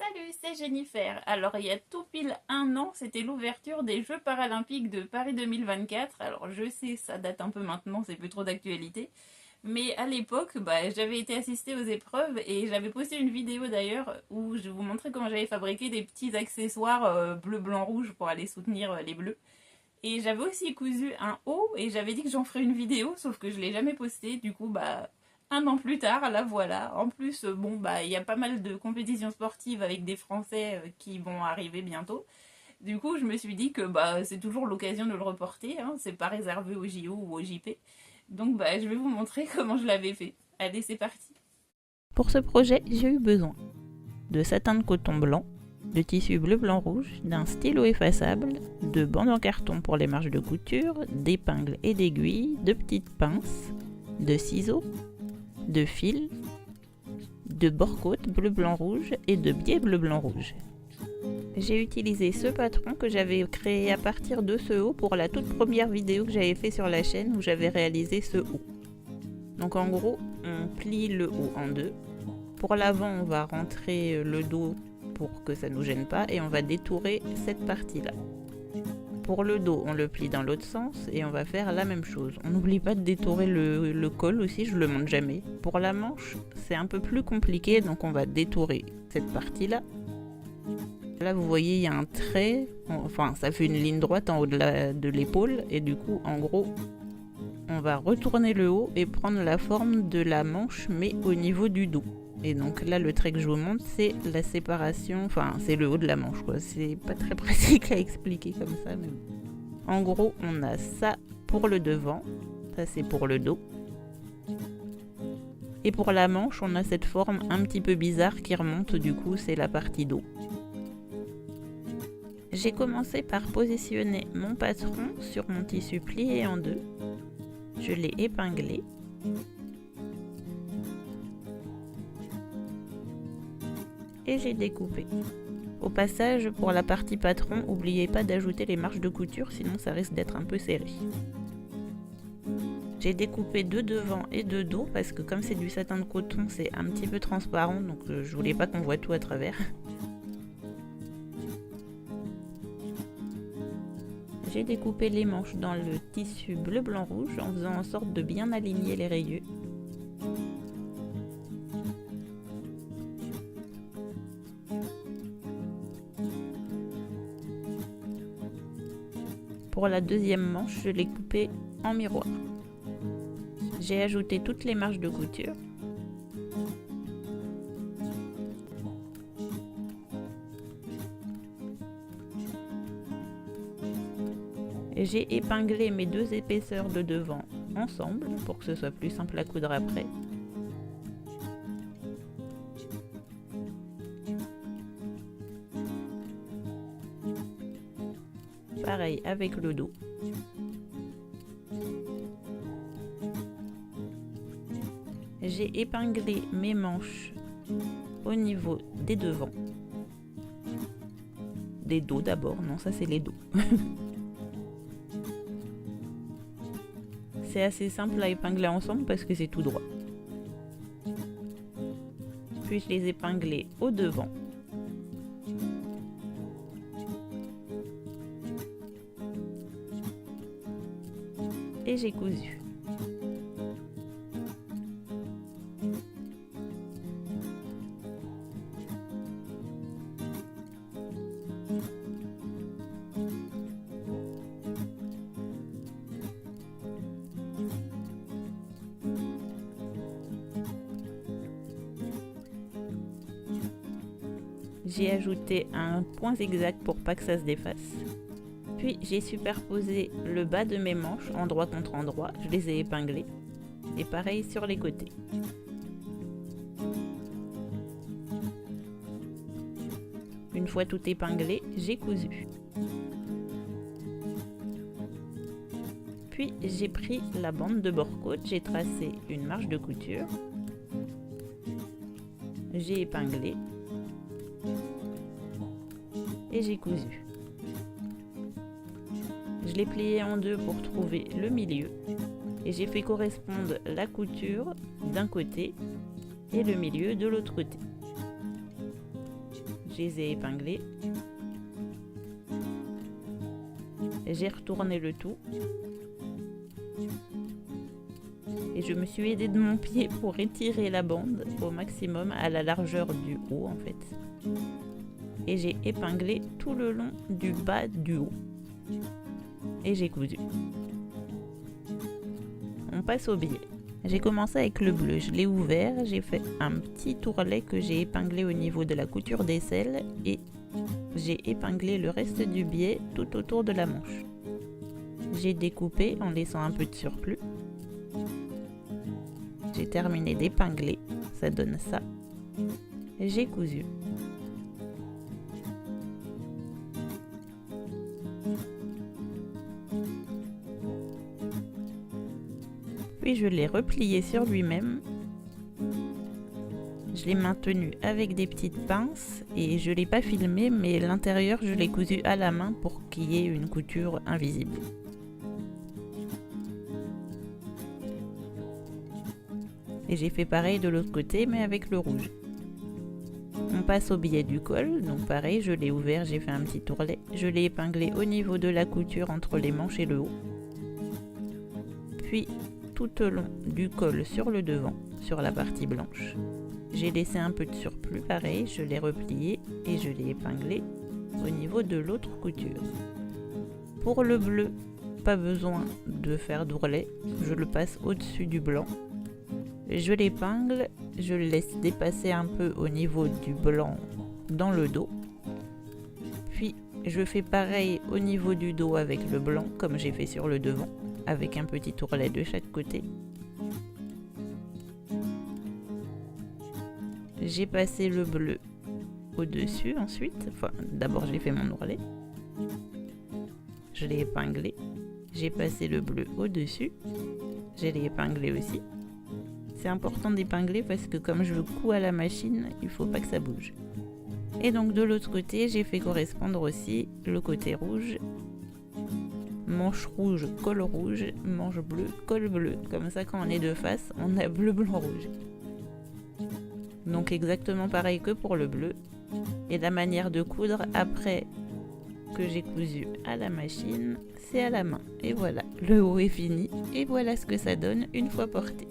Salut, c'est Jennifer. Alors, il y a tout pile un an, c'était l'ouverture des Jeux paralympiques de Paris 2024. Alors, je sais, ça date un peu maintenant, c'est plus trop d'actualité. Mais à l'époque, j'avais été assister aux épreuves et j'avais posté une vidéo d'ailleurs où je vous montrais comment j'avais fabriqué des petits accessoires bleu, blanc, rouge pour aller soutenir les bleus. Et j'avais aussi cousu un haut et j'avais dit que j'en ferais une vidéo, sauf que je l'ai jamais posté. Du coup, un an plus tard, la voilà. En plus, il y a pas mal de compétitions sportives avec des Français qui vont arriver bientôt. Du coup, je me suis dit que c'est toujours l'occasion de le reporter, hein. C'est pas réservé au JO ou au JP. Donc, je vais vous montrer comment je l'avais fait. Allez, c'est parti. Pour ce projet, j'ai eu besoin de satin de coton blanc, de tissu bleu blanc rouge, d'un stylo effaçable, de bandes en carton pour les marges de couture, d'épingles et d'aiguilles, de petites pinces, de ciseaux, de fils, de bord-côte bleu blanc rouge et de biais bleu blanc rouge. J'ai utilisé ce patron que j'avais créé à partir de ce haut pour la toute première vidéo que j'avais fait sur la chaîne où j'avais réalisé ce haut. Donc en gros, on plie le haut en deux. Pour l'avant, on va rentrer le dos pour que ça ne nous gêne pas et on va détourer cette partie-là. Pour le dos, on le plie dans l'autre sens et on va faire la même chose. On n'oublie pas de détourer le col aussi, je le montre jamais. Pour la manche, c'est un peu plus compliqué, donc on va détourer cette partie-là. Là, vous voyez, il y a un trait, enfin, ça fait une ligne droite en haut de l'épaule et du coup, en gros, on va retourner le haut et prendre la forme de la manche, mais au niveau du dos. Et donc là, le trait que je vous montre, c'est la séparation, enfin, c'est le haut de la manche, quoi. C'est pas très pratique à expliquer comme ça, mais en gros, on a ça pour le devant, ça c'est pour le dos. Et pour la manche, on a cette forme un petit peu bizarre qui remonte, du coup, c'est la partie dos. J'ai commencé par positionner mon patron sur mon tissu plié en deux. Je l'ai épinglé. Et j'ai découpé. Au passage, pour la partie patron, n'oubliez pas d'ajouter les marges de couture, sinon ça risque d'être un peu serré. J'ai découpé de devant et de dos, parce que comme c'est du satin de coton, c'est un petit peu transparent, donc je voulais pas qu'on voit tout à travers. J'ai découpé les manches dans le tissu bleu blanc rouge en faisant en sorte de bien aligner les rayures. Pour la deuxième manche, je l'ai coupée en miroir. J'ai ajouté toutes les marges de couture. J'ai épinglé mes deux épaisseurs de devant ensemble pour que ce soit plus simple à coudre après. Pareil avec le dos. J'ai épinglé mes manches au niveau des devants. Des dos d'abord, non ça c'est les dos. C'est assez simple à épingler ensemble parce que c'est tout droit. Puis je les épinglais au devant. Et j'ai cousu. J'ai ajouté un point zigzag pour pas que ça se défasse. Puis j'ai superposé le bas de mes manches endroit contre endroit, je les ai épinglés. Et pareil sur les côtés. Une fois tout épinglé, j'ai cousu. Puis j'ai pris la bande de bord-côte, j'ai tracé une marge de couture. J'ai épinglé. Et j'ai cousu. Je l'ai plié en deux pour trouver le milieu et j'ai fait correspondre la couture d'un côté et le milieu de l'autre côté. Je les ai épinglés. J'ai retourné le tout. Et je me suis aidée de mon pied pour étirer la bande au maximum à la largeur du haut en fait. Et j'ai épinglé tout le long du bas du haut. Et j'ai cousu. On passe au biais. J'ai commencé avec le bleu, je l'ai ouvert, j'ai fait un petit tourrelet que j'ai épinglé au niveau de la couture d'aisselle et j'ai épinglé le reste du biais tout autour de la manche. J'ai découpé en laissant un peu de surplus. J'ai terminé d'épingler, ça donne ça. J'ai cousu. Puis je l'ai replié sur lui-même. Je l'ai maintenu avec des petites pinces et je ne l'ai pas filmé, mais l'intérieur je l'ai cousu à la main pour qu'il y ait une couture invisible. Et j'ai fait pareil de l'autre côté mais avec le rouge. On passe au biais du col, donc pareil, je l'ai ouvert, j'ai fait un petit tourrelet. Je l'ai épinglé au niveau de la couture entre les manches et le haut. Puis tout au long du col sur le devant, sur la partie blanche. J'ai laissé un peu de surplus, pareil, je l'ai replié et je l'ai épinglé au niveau de l'autre couture. Pour le bleu, pas besoin de faire d'ourlet, je le passe au-dessus du blanc. Je l'épingle, je le laisse dépasser un peu au niveau du blanc dans le dos. Puis je fais pareil au niveau du dos avec le blanc comme j'ai fait sur le devant, avec un petit ourlet de chaque côté. J'ai passé le bleu au-dessus ensuite, enfin d'abord j'ai fait mon ourlet. Je l'ai épinglé, j'ai passé le bleu au-dessus, je l'ai épinglé aussi. C'est important d'épingler parce que comme je couds à la machine, il faut pas que ça bouge. Et donc de l'autre côté, j'ai fait correspondre aussi le côté rouge. Manche rouge, col rouge, manche bleue, col bleu. Comme ça, quand on est de face, on a bleu, blanc, rouge. Donc exactement pareil que pour le bleu. Et la manière de coudre après que j'ai cousu à la machine, c'est à la main. Et voilà, le haut est fini. Et voilà ce que ça donne une fois porté.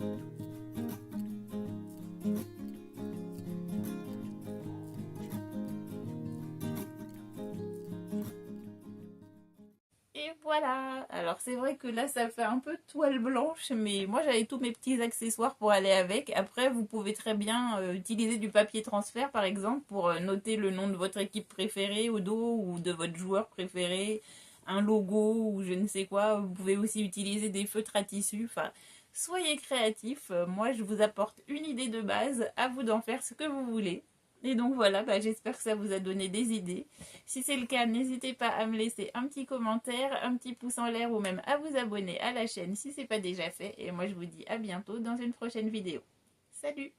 Et voilà, alors c'est vrai que là ça fait un peu toile blanche, mais moi j'avais tous mes petits accessoires pour aller avec. Après vous pouvez très bien utiliser du papier transfert par exemple pour noter le nom de votre équipe préférée au dos ou de votre joueur préféré, un logo ou je ne sais quoi. Vous pouvez aussi utiliser des feutres à tissu, enfin soyez créatifs. Moi je vous apporte une idée de base, à vous d'en faire ce que vous voulez. Et donc voilà, j'espère que ça vous a donné des idées. Si c'est le cas, n'hésitez pas à me laisser un petit commentaire, un petit pouce en l'air ou même à vous abonner à la chaîne si ce n'est pas déjà fait. Et moi je vous dis à bientôt dans une prochaine vidéo. Salut!